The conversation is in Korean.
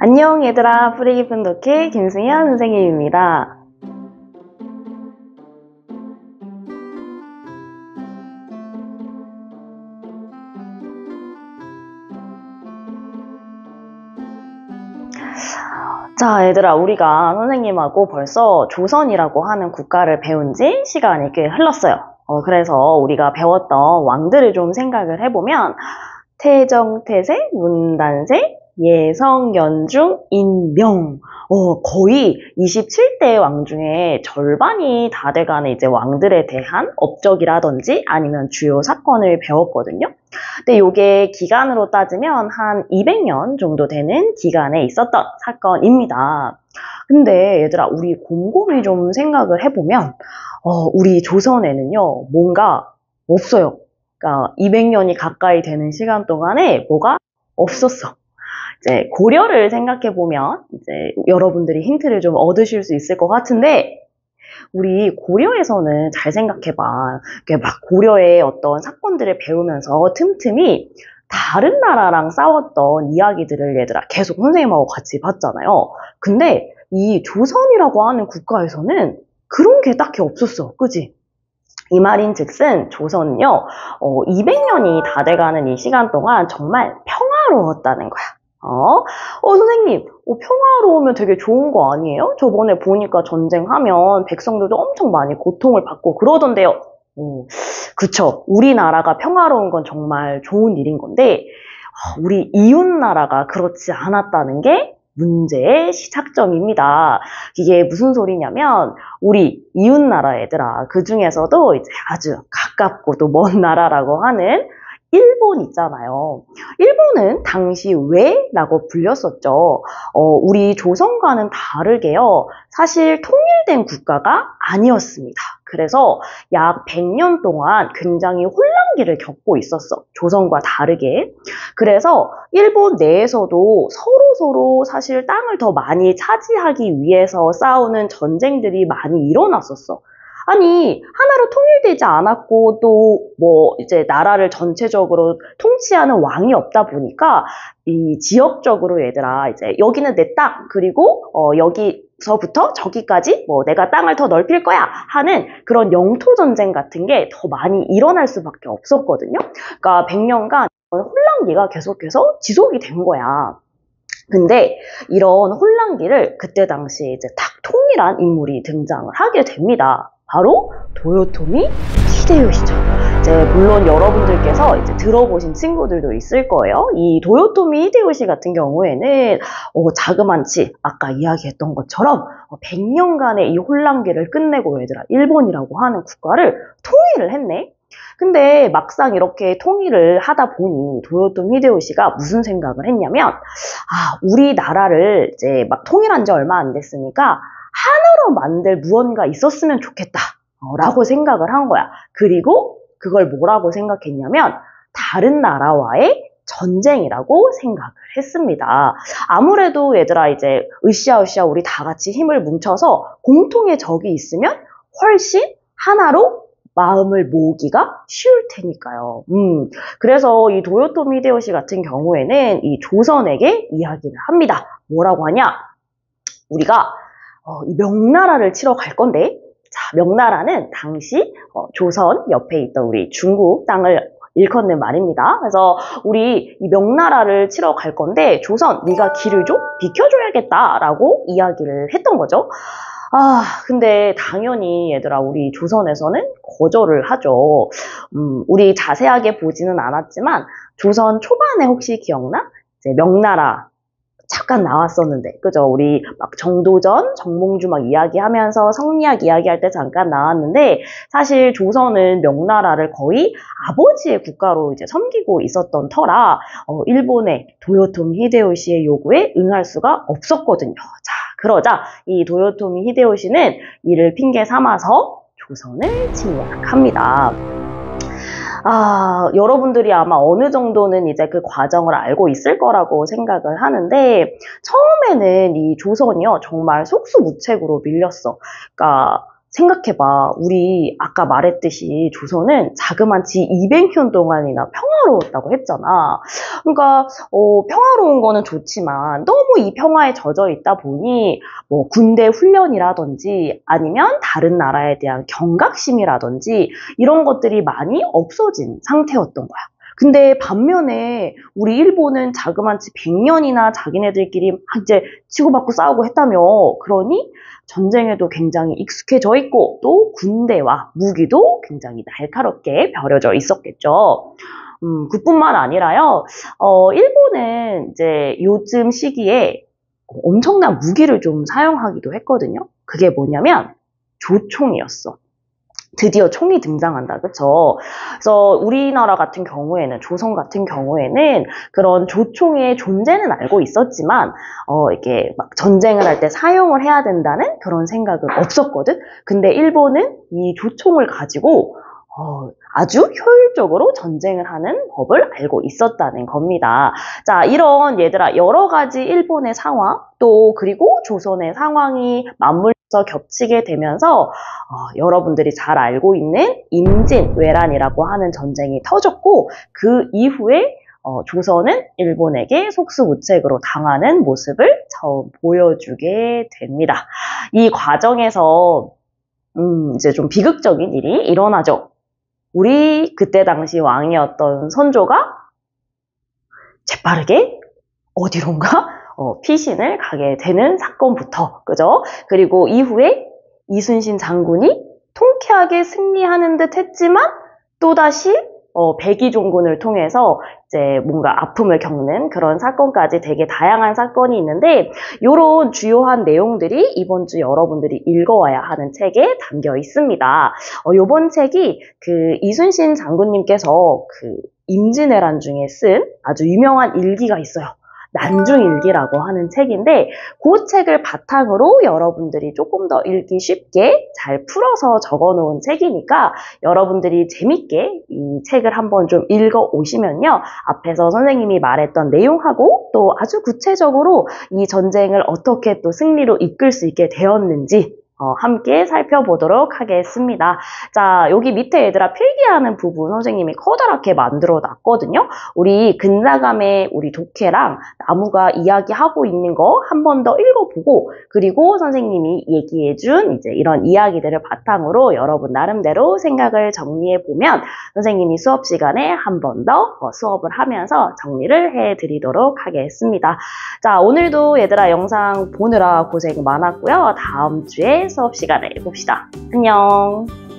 안녕 얘들아, 뿌리 깊은 독해 김승현 선생님입니다. 자 얘들아, 우리가 선생님하고 벌써 조선이라고 하는 국가를 배운 지 시간이 꽤 흘렀어요. 그래서 우리가 배웠던 왕들을 좀 생각을 해보면 태정, 태세, 문단세, 예성, 연중, 인명. 거의 27대 왕 중에 절반이 다 돼가는 이제 왕들에 대한 업적이라든지 아니면 주요 사건을 배웠거든요. 근데 이게 기간으로 따지면 한 200년 정도 되는 기간에 있었던 사건입니다. 근데 얘들아, 우리 곰곰이 좀 생각을 해보면 우리 조선에는요 뭔가 없어요. 그러니까 200년이 가까이 되는 시간 동안에 뭐가 없었어. 이제 고려를 생각해 보면 이제 여러분들이 힌트를 좀 얻으실 수 있을 것 같은데, 우리 고려에서는 잘 생각해봐. 막 고려의 어떤 사건들을 배우면서 틈틈이 다른 나라랑 싸웠던 이야기들을 얘들아 계속 선생님하고 같이 봤잖아요. 근데 이 조선이라고 하는 국가에서는 그런 게 딱히 없었어. 그지? 이 말인즉슨 조선은요 200년이 다 돼가는 이 시간 동안 정말 평화로웠다는 거야. 선생님, 평화로우면 되게 좋은 거 아니에요? 저번에 보니까 전쟁하면 백성들도 엄청 많이 고통을 받고 그러던데요. 그쵸. 우리나라가 평화로운 건 정말 좋은 일인 건데, 우리 이웃나라가 그렇지 않았다는 게 문제의 시작점입니다. 이게 무슨 소리냐면, 우리 이웃나라 애들아, 그 중에서도 이제 아주 가깝고 또 먼 나라라고 하는 일본 있잖아요. 일본은 당시 왜라고 불렸었죠. 우리 조선과는 다르게요. 사실 통일된 국가가 아니었습니다. 그래서 약 100년 동안 굉장히 혼란기를 겪고 있었어. 조선과 다르게. 그래서 일본 내에서도 서로 사실 땅을 더 많이 차지하기 위해서 싸우는 전쟁들이 많이 일어났었어. 아니, 하나로 통일되지 않았고 또 뭐 이제 나라를 전체적으로 통치하는 왕이 없다 보니까 이 지역적으로 얘들아 이제 여기는 내 땅, 그리고 여기서부터 저기까지 뭐 내가 땅을 더 넓힐 거야 하는 그런 영토 전쟁 같은 게 더 많이 일어날 수밖에 없었거든요. 그러니까 100년간 혼란기가 계속해서 지속이 된 거야. 근데 이런 혼란기를 그때 당시에 이제 딱 통일한 인물이 등장을 하게 됩니다. 바로 도요토미 히데요시죠. 이제 물론 여러분들께서 이제 들어보신 친구들도 있을 거예요. 이 도요토미 히데요시 같은 경우에는 자그만치 아까 이야기했던 것처럼 100년간의 이 혼란기를 끝내고 얘들아 일본이라고 하는 국가를 통일을 했네. 근데 막상 이렇게 통일을 하다 보니 도요토미 히데요시가 무슨 생각을 했냐면, 우리나라를 이제 막 통일한 지 얼마 안 됐으니까 하나로 만들 무언가 있었으면 좋겠다 라고 생각을 한 거야. 그리고 그걸 뭐라고 생각했냐면 다른 나라와의 전쟁이라고 생각을 했습니다. 아무래도 얘들아 이제 으쌰으쌰 우리 다 같이 힘을 뭉쳐서 공통의 적이 있으면 훨씬 하나로 마음을 모으기가 쉬울 테니까요. 그래서 이 도요토미 히데요시 같은 경우에는 이 조선에게 이야기를 합니다. 뭐라고 하냐? 우리가 이 명나라를 치러 갈 건데, 자, 명나라는 당시 조선 옆에 있던 우리 중국 땅을 일컫는 말입니다. 그래서 우리 이 명나라를 치러 갈 건데 조선 네가 길을 좀 비켜줘야겠다라고 이야기를 했던 거죠. 근데 당연히 얘들아 우리 조선에서는 거절을 하죠. 우리 자세하게 보지는 않았지만 조선 초반에 혹시 기억나? 이제 명나라 잠깐 나왔었는데, 그죠? 우리 막 정도전, 정몽주 막 이야기하면서 성리학 이야기할 때 잠깐 나왔는데, 사실 조선은 명나라를 거의 아버지의 국가로 이제 섬기고 있었던 터라, 일본의 도요토미 히데요시의 요구에 응할 수가 없었거든요. 자, 그러자 이 도요토미 히데요시는 이를 핑계 삼아서 조선을 침략합니다. 여러분들이 아마 어느 정도는 이제 그 과정을 알고 있을 거라고 생각을 하는데, 처음에는 이 조선이요, 정말 속수무책으로 밀렸어. 그러니까 생각해봐. 우리 아까 말했듯이 조선은 자그마치 200년 동안이나 평화로웠다고 했잖아. 그러니까 평화로운 거는 좋지만 너무 이 평화에 젖어 있다 보니 뭐 군대 훈련이라든지 아니면 다른 나라에 대한 경각심이라든지 이런 것들이 많이 없어진 상태였던 거야. 근데 반면에 우리 일본은 자그마치 100년이나 자기네들끼리 이제 치고받고 싸우고 했다며. 그러니 전쟁에도 굉장히 익숙해져 있고 또 군대와 무기도 굉장히 날카롭게 벼려져 있었겠죠. 그뿐만 아니라요. 일본은 이제 요즘 시기에 엄청난 무기를 좀 사용하기도 했거든요. 그게 뭐냐면 조총이었어. 드디어 총이 등장한다, 그쵸? 그래서 우리나라 같은 경우에는, 조선 같은 경우에는 그런 조총의 존재는 알고 있었지만, 이렇게 막 전쟁을 할 때 사용을 해야 된다는 그런 생각은 없었거든? 근데 일본은 이 조총을 가지고, 아주 효율적으로 전쟁을 하는 법을 알고 있었다는 겁니다. 자, 이런 얘들아, 여러 가지 일본의 상황, 또 그리고 조선의 상황이 맞물려서 겹치게 되면서 여러분들이 잘 알고 있는 임진왜란이라고 하는 전쟁이 터졌고 그 이후에 조선은 일본에게 속수무책으로 당하는 모습을 처음 보여주게 됩니다. 이 과정에서 이제 좀 비극적인 일이 일어나죠. 우리 그때 당시 왕이었던 선조가 재빠르게 어디론가 피신을 가게 되는 사건부터, 그죠? 그리고 이후에 이순신 장군이 통쾌하게 승리하는 듯 했지만 또다시 백의종군을 통해서 이제 뭔가 아픔을 겪는 그런 사건까지 되게 다양한 사건이 있는데 이런 주요한 내용들이 이번 주 여러분들이 읽어와야 하는 책에 담겨 있습니다. 이번 책이 그 이순신 장군님께서 그 임진왜란 중에 쓴 아주 유명한 일기가 있어요. 난중일기라고 하는 책인데 그 책을 바탕으로 여러분들이 조금 더 읽기 쉽게 잘 풀어서 적어놓은 책이니까 여러분들이 재밌게 이 책을 한번 좀 읽어 오시면요. 앞에서 선생님이 말했던 내용하고 또 아주 구체적으로 이 전쟁을 어떻게 또 승리로 이끌 수 있게 되었는지 함께 살펴보도록 하겠습니다. 자, 여기 밑에 얘들아 필기하는 부분 선생님이 커다랗게 만들어 놨거든요. 우리 근자감의 우리 독해랑 나무가 이야기하고 있는 거 한 번 더 읽어보고 그리고 선생님이 얘기해준 이제 이런 이야기들을 바탕으로 여러분 나름대로 생각을 정리해보면 선생님이 수업 시간에 한 번 더 수업을 하면서 정리를 해드리도록 하겠습니다. 자, 오늘도 얘들아 영상 보느라 고생 많았고요. 다음 주에 수업 시간에 봅시다. 안녕.